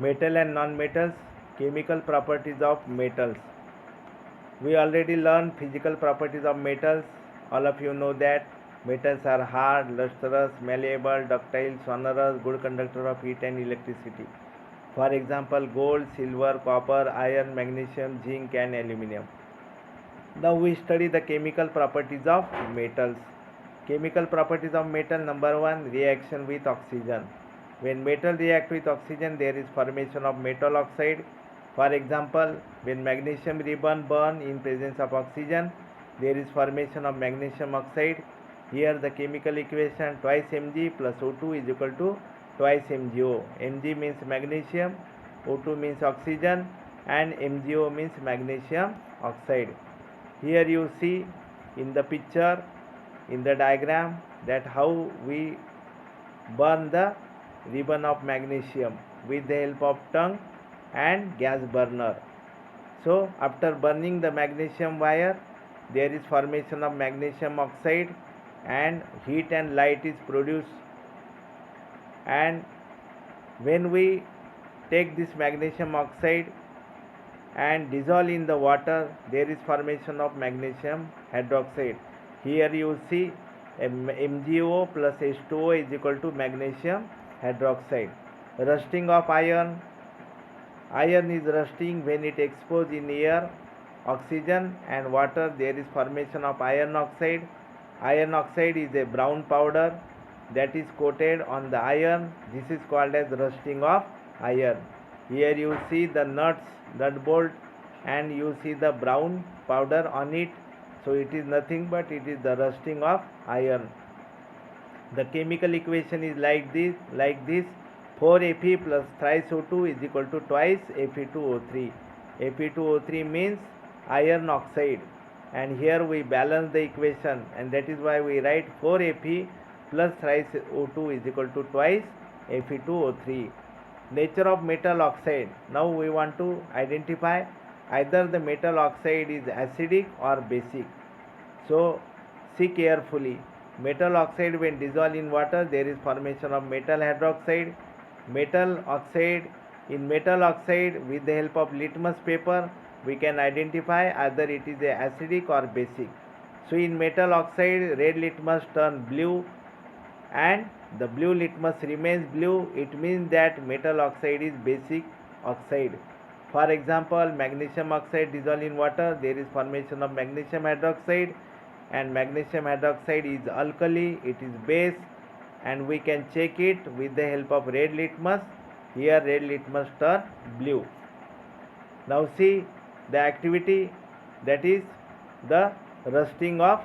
Metal and non-metals, chemical properties of metals. We already learned physical properties of metals. All of you know that metals are hard, lustrous, malleable, ductile, sonorous, good conductor of heat and electricity. For example, gold, silver, copper, iron, magnesium, zinc and aluminum. Now we study the chemical properties of metals. Chemical properties of metal. Number 1, reaction with oxygen. When metal react with oxygen, there is formation of metal oxide. For example, when magnesium ribbon burn in presence of oxygen, there is formation of magnesium oxide. Here the chemical equation twice Mg plus O2 is equal to twice MgO. Mg means magnesium, O2 means oxygen and MgO means magnesium oxide. Here you see in the picture, in the diagram, that how we burn the ribbon of magnesium with the help of tongue and gas burner. So after burning the magnesium wire, there is formation of magnesium oxide and heat and light is produced. And when we take this magnesium oxide and dissolve in the water, there is formation of magnesium hydroxide. Here you see MgO plus H2O is equal to magnesium hydroxide. Rusting of iron. Iron is rusting when it exposed in air, oxygen and water. There is formation of iron oxide. Iron oxide is a brown powder that is coated on the iron. This is called as rusting of iron. Here you see the nuts, nut bolt, and you see the brown powder on it. So it is nothing but it is the rusting of iron. The chemical equation is like this. 4Fe plus thrice O2 is equal to twice Fe2O3. Fe2O3 means iron oxide, and here we balance the equation, and that is why we write 4Fe plus thrice O2 is equal to twice Fe2O3. Nature of metal oxide. Now we want to identify either the metal oxide is acidic or basic. So see carefully. Metal oxide, when dissolved in water, there is formation of metal hydroxide. Metal oxide, in metal oxide, with the help of litmus paper, we can identify either it is a acidic or basic. So in metal oxide, red litmus turn blue and the blue litmus remains blue. It means that metal oxide is basic oxide. For example, magnesium oxide dissolved in water, there is formation of magnesium hydroxide, and magnesium hydroxide is alkali, it is base, and we can check it with the help of red litmus. Here red litmus turn blue. Now see the activity, that is the rusting of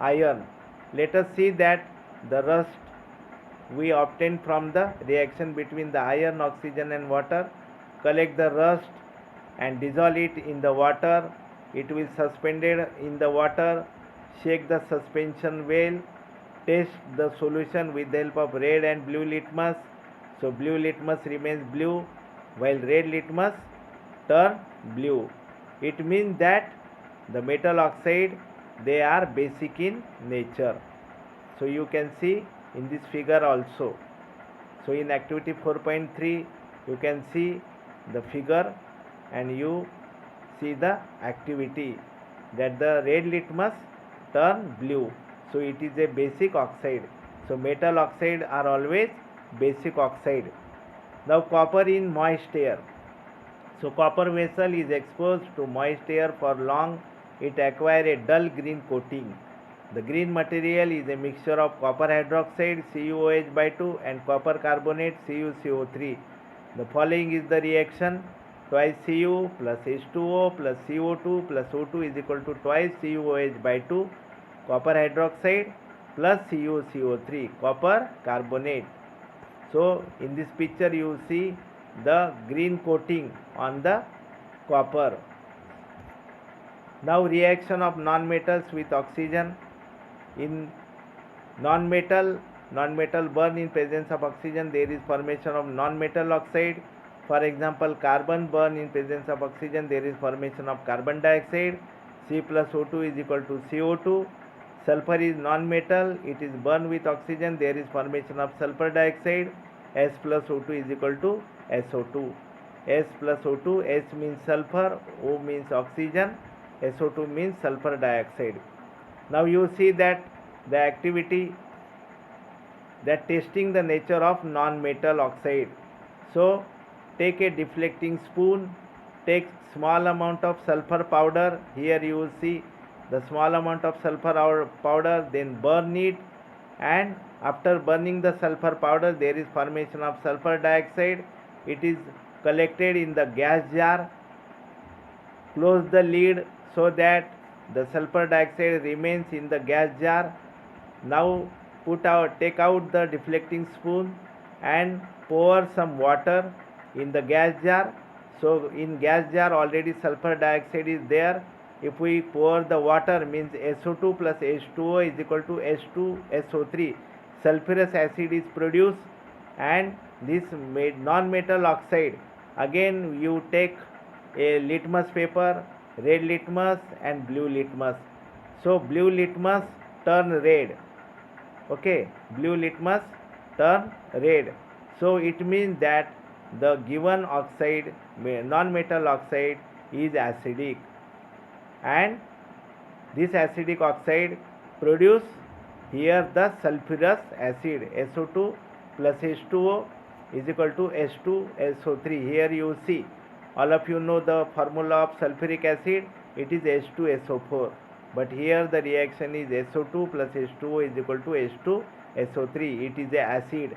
iron. Let us see that the rust we obtain from the reaction between the iron, oxygen and water. Collect the rust and dissolve it in the water. It will suspended in the water. Shake the suspension well. Test the solution with the help of red and blue litmus. So blue litmus remains blue while red litmus turn blue. It means that the metal oxide, they are basic in nature. So you can see in this figure also. So in activity 4.3 you can see the figure and you see the activity that the red litmus turn blue. So it is a basic oxide. So metal oxide are always basic oxide. Now copper in moist air. So copper vessel is exposed to moist air for long. It acquire a dull green coating. The green material is a mixture of copper hydroxide CuOH by 2 and copper carbonate CuCO3. The following is the reaction: twice Cu plus H2O plus CO2 plus O2 is equal to twice CuOH by 2 copper hydroxide plus CuCO3 copper carbonate. So in this picture you see the green coating on the copper. Now reaction of non-metals with oxygen. In non-metal burn in presence of oxygen, there is formation of non-metal oxide. For example, carbon burn in presence of oxygen, there is formation of carbon dioxide. C plus O2 is equal to CO2. Sulfur is non-metal, it is burned with oxygen, there is formation of sulfur dioxide. S plus O2 is equal to SO2. S plus O2. S means sulfur, O means oxygen, SO2 means sulfur dioxide. Now you see that the activity that testing the nature of non-metal oxide. So take a deflecting spoon, take small amount of sulfur powder. Here you will see the small amount of sulfur powder, then burn it, and after burning the sulfur powder there is formation of sulfur dioxide. It is collected in the gas jar. Close the lid so that the sulfur dioxide remains in the gas jar. Now take out the deflecting spoon and pour some water in the gas jar. So in gas jar already sulfur dioxide is there. If we pour the water, means SO2 plus H2O is equal to H2SO3. Sulfurous acid is produced, and this non-metal oxide, again you take a litmus paper, red litmus and blue litmus. So blue litmus turn red. Okay, blue litmus turn red. So it means that the given oxide, non-metal oxide, is acidic, and this acidic oxide produce here the sulfurous acid. SO2 plus H2O is equal to H2SO3. Here you see, all of you know the formula of sulfuric acid, it is H2SO4, but here the reaction is SO2 plus H2O is equal to H2SO3. it is a acid.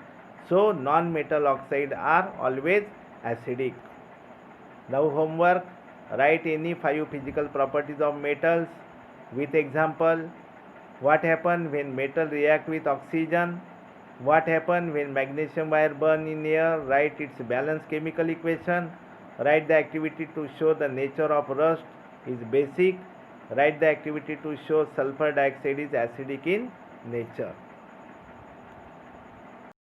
So non-metal oxide are always acidic. Now homework, write any 5 physical properties of metals with example. What happen when metal react with oxygen? What happen when magnesium wire burn in air? Write its balanced chemical equation. Write the activity to show the nature of rust is basic. Write the activity to show sulfur dioxide is acidic in nature.